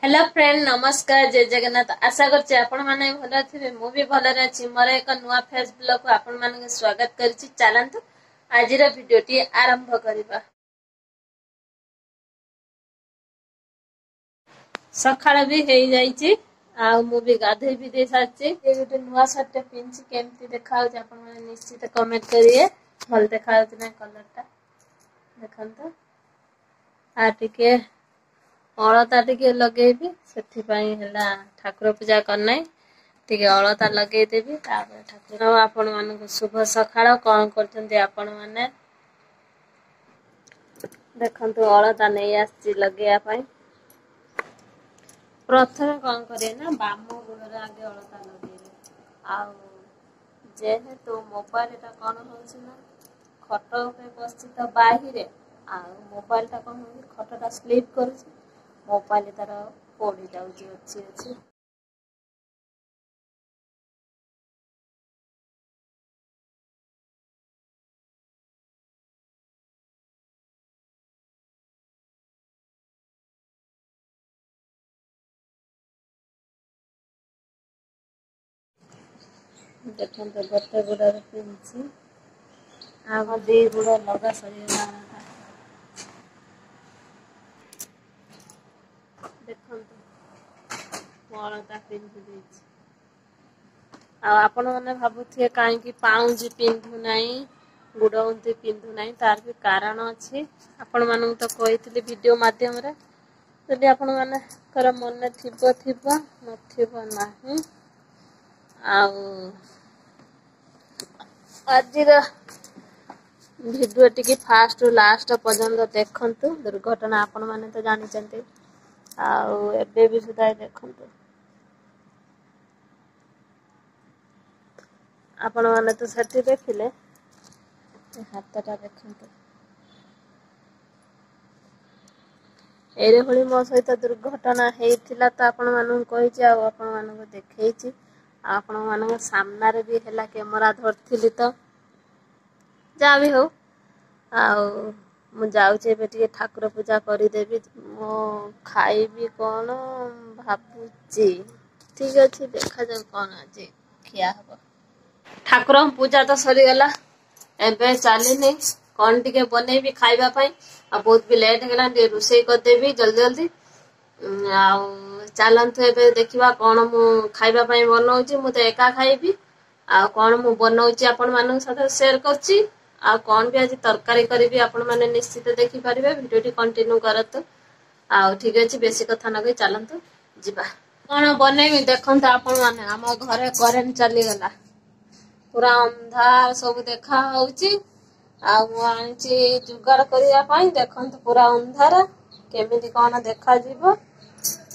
Hello friend नमस्कार जय जगन्नाथ आशा करछि आपण माने भल थिबे मु भी भल रे अछि मोर एक नुवा फेस ब्लॉग को आपण माने स्वागत करछि चलंतु आजिर वीडियो टी आरंभ करिबा सखाळ भी हेई जाईछि आ मु भी गाधे भी दे साछि ए गोटे नुवा शर्ट पिनछि केमति देखाउ जे आपण माने निश्चित कमेंट करिए भल देखाउ कि नै कलर ता देखंतु आ टिके अलता टिके लगेबी सेथि पई हला ठाकुर पूजा करनै टिके अलता लगेई देबी तापर ठाकुर आपण माने को शुभ सखाळ कोन करछन्ती आपण माने देखंतु अलता नै आछि लगेया पई प्रथम कोन करे ना बामो गुणर आगे अलता लगेबे आ जेहेतु मोबाइल ता कोन होछि ना खटो पे बसछि त बाहिरे आ मोबाइल ता कोन खटोटा स्लिप करछि मोबाइल तार पड़ी जाउछि अछि देखंतु गोटे गुडा पिनछि आ दे गुडा लगा सरिया देखंतु मोरता पिन्धि देछि आ आपण माने भाबुथिए काहे कि पाउंजी पिन्धु नै गुडौंती पिन्धु नै तार भी कारण अछि आपण मानू तो कहितली वीडियो माध्यम रे जदि आपण माने कर मन थिबो थिबो नथिबो नाही आ आजिर वीडियो टिके फास्ट लास्ट पर्यंत देखंतु दुर्घटना आपण माने तो जानि चंती आ एबे भी सुधा देखंतु आपण माने तो सेठी देखिले हातटा देखंतु एरे भली मो सहित दुर्घटना हेइथिला त आपण मानू कहिछि आ आपण मानू देखैछि आपण मानू सामना रे भी हला कैमरा धरथिली त जा भी हो आ मु जाउछे बेटी ठाकुर पूजा करि देबी मो खाइबी कोन भाबुची ठीक अछि देखा जाउ कोन अछि खिया हबो ठाकुर पूजा तो सरी गला एबे चालिनी कोन टिके बनेबी खाइबा पई आ बहुत भी लेट गेला दे रुसई कर देबी जल्दी जल्दी आ चालंतु एबे देखिबा कोन मु खाइबा पई बनौची मु त एका खाइबी आ कोन मु बनौची आपण मानन साथे शेयर करची आ कोन भी आज तरकारी करबी आपण माने निश्चित देखि परिबे वीडियो टी कंटिन्यू करत आ ठीक अछि बेसी कथा नगै चालंतु जिबा कोन बनेबी देखंत आपण माने हम घरे करेंट चली गला पूरा अंधार सब देखा होउची आ मु आनिची जुगाड़ करिया पई देखंत पूरा अंधार केमिति कोन देखा जीवो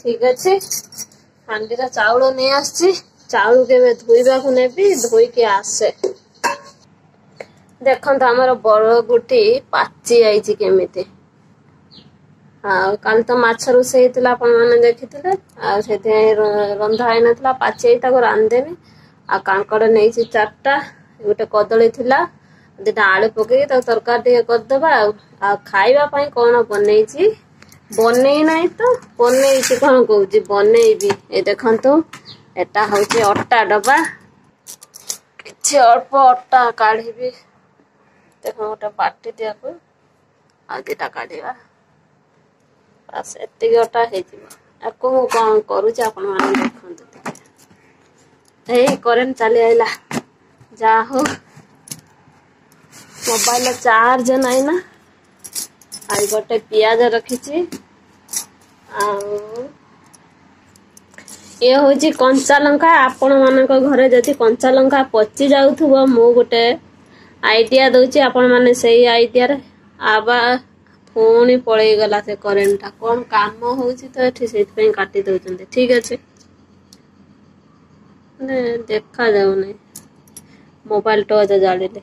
ठीक अछि हांडीरा चाउल नै आछि चाउल के धोइबा को नेबी धोई के आसे देखंत हमर बड़ गुटी पाची आइची केमिति आ काल तो माछ रुसे हितला आपण माने देखिथिले आ सेते रंधा आइ नथला पाची ताको रांदेबी आ कांकड़ नेछि चारटा गोटे कदली थिला दिटा आलू पके त तरकारी कर दबा आ खाइबा पई कोन बनेछि बनेई नाही तो बनेछि कोन कहउछि बनेइबी ए देखंतु एटा होछि अट्टा डबा किछि अल्प अट्टा काढिबी देखो गोटे बाटी दिया को आ दिटा काढिबा बस एति अट्टा हेजिबो आ को कोन करूछि आपण माने देखंतु ए करेंट चली आइला जा हो मोबाइल चार्ज नाही ना आई गोटे पियाज रखिछि आ ये होची कंचा लंका आपण मानक घरे जति कंचा लंका पची जाउथबो मो गोटे आइडिया दउची आपण माने सेही आइडिया रे आबा फोन पळेई गला से करेंट ता कोन काम होउची तो एठी सेति पे काटी दउचंते ठीक अछि ने देखा जाउ नै मोबाइल टॉर्च जालिले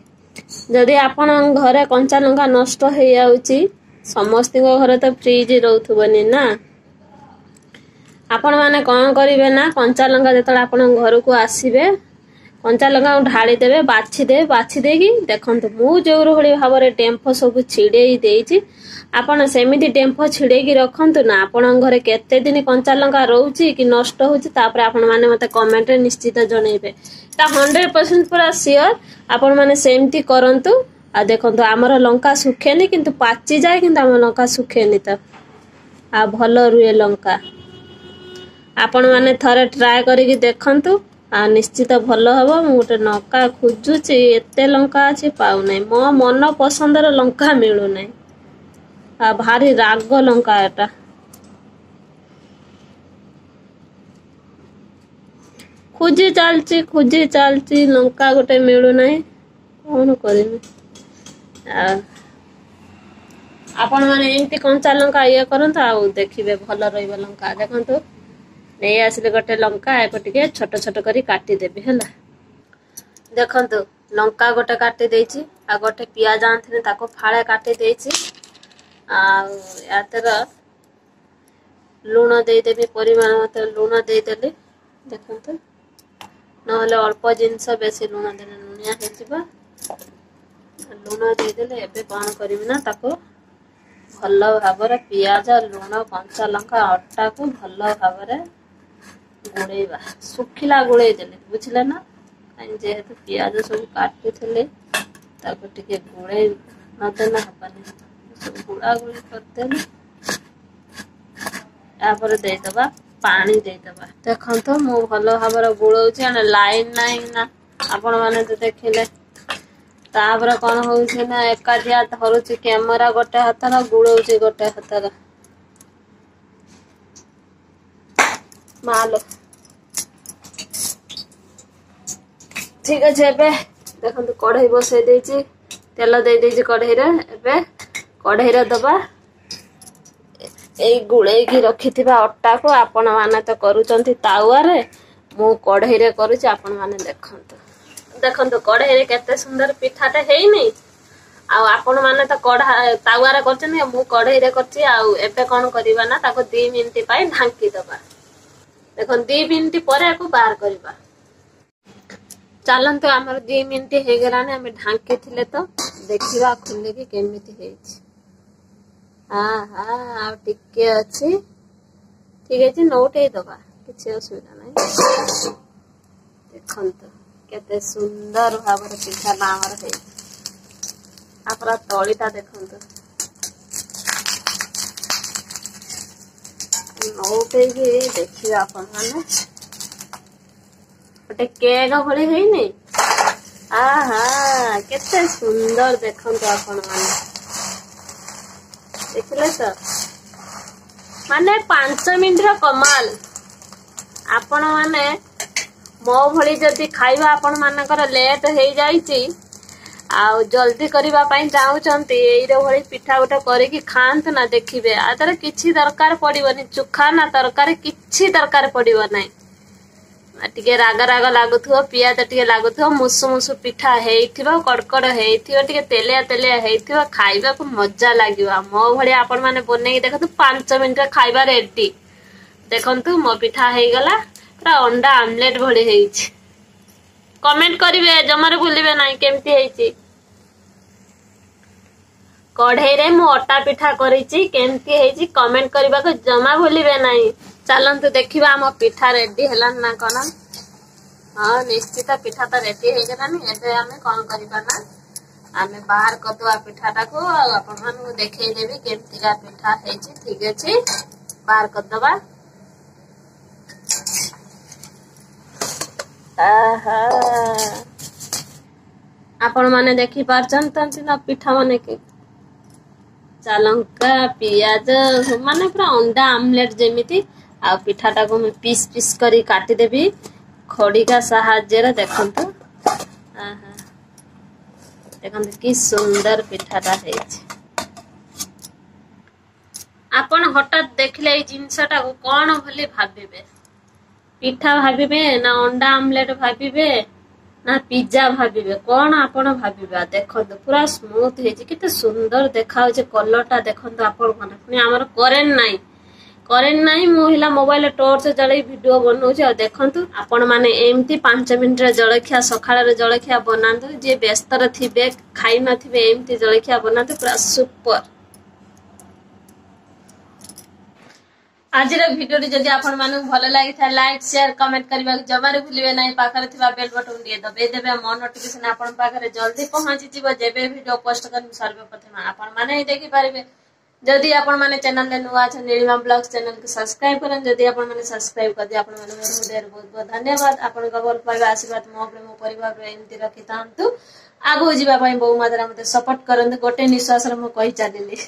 जदि आपण घरे कंचा लंका नष्ट हे जाउची समस्त घरे तो फ्रिज रहउथबनी ना आपण माने कोन करिवे ना कंचा लंका जतला आपण घर को आसीबे कंचा लंका ढाड़ी देवे बाछि देगी देखंतु मु जोर भली भाबरे डेम्फ सब छिड़ेई देइछि आपण सेमिति डेम्फ छिड़ेकी रखंतु ना आपण घरे केते दिन कंचा लंका रहउछि कि नष्ट होछि तापर आपण माने मते कमेंट रे निश्चित जणैबे ता 100% पूरा श्योर आपण माने सेमिति करंतु आ देखंतु हमर लंका सुखेनी किंतु पाची जाय किंतु हम लंका सुखेनी त आ भलो रुए लंका आपण माने थरे ट्राई करिकि देखंतु आ निश्चित भल हबो मु गोटे लंका खोजुची एते लंका अछि पाउ नै मो मन पसंदर लंका मिलु नै आ भारी राग लंका एटा खोजी चालची लंका गोटे मिलु नै कोन करिमि आपण माने एंती कंचा लंका ये करंत आ देखिबे भल रहइबो लंका देखंतु नहीं आसिले गोटे लंका एको टिके छोट छोट करी काटी देबे हला देखंतु लंका गोटे काटी देछि आ गोटे पियाज आंथने ताको फाळे काटी देछि आ यातर लूण दे देबे परिमाण मत लूण दे देले देखंतु नहले अल्प जिंस बेसी लूण देले नुनिया हेजिबा लूण दे देले एबे कोन करबी ना ताको भल भाबरे पियाज लूण कंचा लंका अट्टा को भल भाबरे गुड़ेबा सुखिला गुड़े देले बुझले ना काई जेहेतु पियाज सब काटी थले ताको टिके गुड़े न देना हबनी सब गुड़ा गुड़ी करदेले यापर दे दबा पानी दे दबा देखंतो मो भलो भाबर गुड़ौछि अने लाइन नाही ना आपण माने तो देखिले तापर कोन होउछि ना एकादिया धरुछि कैमरा गोटे हाथरा गुड़ौछि गोटे हाथरा मालो ठीक अच्छे एबे देखंतु कढ़ई बसई देछि तेल दे देछि कढ़ई रे एबे कढ़ई रे दबा एई गुळेई की रखिथिबा अट्टा को आपण माने तो करूचंती तावा रे मु कढ़ई रे करूछि आपण माने देखंतु कढ़ई रे केते सुंदर पिठाटे हेई नै आ आपण माने तो कढ़ा तावा रे करछन मु कढ़ई रे करछि आ एबे कोन करबा ना ताको 2 मिनिट पई ढांकी दबा देखन 2 मिनिट परे को बाहर करबा चलंतु हमर 2 मिनिट हे गराने हम ढांकी थिले तो देखिबा खुले कि केमिति हेछि आ टिके अछि ठीक अछि नोटे दबा किछि असुविधा नै देखंतु केते सुंदर भाबर पिठा बामर हे आपरा तळीटा देखंतु नोटे कि देखिबा अपन माने गोटे केक भली है नहीं केते सुंदर देखंतु आपण माने देखले तो माने 5 मिनिट रो कमाल आपण माने मो भली जदी खाइबा आपण मानकर लेट हे जाईची आ जल्दी करबा पई चाहउचंती एइरो भली पिठा गोटे करिकि खांत ना देखिबे आदर किछि दरकार पड़िबनी चुखा ना तरकारी किछि दरकार पड़िबो नै टिके राग राग लागुथो पियाज टिके लागुथो मुसु मुसु पिठा हेइथिबो कड़कड़ हेइथिबो टिके तेलिया तेलिया हेइथिबो खाइबा को मजा लागिबा मो भली आपण माने बनेई देखतु 5 मिनिट रे खाइबा रेडी देखंतु मो पिठा हेइ गला पूरा अंडा आमलेट भली हेइछि कमेंट करिवे जमारे भूलिबे नाही केमति हेइछि कढ़ई रे मु अटा पिठा करिछि केमति हेइछि कमेंट करबा को जमा भूलिबे नाही चलंतु देखिबा हम पिठा रेडी हलन ना कोन हां निश्चित पिठा तो रेडी हे गलानी एबे हमें कोन करबा ना हमें बाहर कतुआ पिठाटा को अपन मानु देखै देबी केमति का पिठा हेछि ठीक अछि बाहर कर दबा आहा आपण माने देखि पारछन तंती ना पिठा माने के चालंका पियाज माने पूरा अंडा आमलेट जेमिति आ पिठाटा को मैं पीस पीस करी काटी देबी खड़ी का सहाय्य रे देखंतु आहा देखंतु की सुंदर पिठाटा हेछि आपण हठात देखले ए जिंसटा को कोन भली भाबिबे पिठा भाबिबे ना अंडा आमलेट भाबिबे ना पिज्जा भाबिबे कोन आपण भाबिबे देखंतु पूरा स्मूथ हेछि किते सुंदर देखाउ जे कलरटा देखंतु आपण माने पुनी हमर करेन नाही करेन्ट नहीं मुझे मोबाइल टॉर्च जल वीडियो बनाऊँ देखु आपण मैंने एमती 5 मिनट जलखिया सकाळ जलखिया बनातु जी व्यस्त थे खाई नथिबे एमती जलखिया बनातु पूरा सुपर। आज वीडियो जदि आपण मानू भल लगी था लाइक शेयर कमेंट करने जमार भूलिए ना पाखे बेल बटन दिए दबेदेवे मो नोटिफिकेशन आपण पाखे जल्दी पहुंची जेबे वीडियो पोस्ट कर सर्वप्रथम आपण माने देखि पारिबे। जदि आपण माने चैनल ले नुआ छ नीलिमा ब्लॉग्स चैनल को सब्सक्राइब करन जदि आपण माने सब्सक्राइब कर दे आपण माने हृदय बहुत बहुत धन्यवाद। आपण का भल पाइबा आशीर्वाद मो प्रेम परिवार रे एमती रखि तांतु आगो जीवा पई बहु मात्रा मते सपोर्ट करन गोटे निश्वास रे मो कहि चालिली।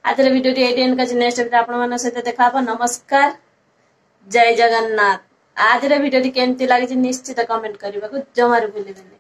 आज वीडियो एंड कर नेक्स्ट वीडियो आपण मन सहित देखा। नमस्कार जय जगन्नाथ। आज वीडियो केमती लगी निश्चित कमेंट करने को जमार भूलिबेनी।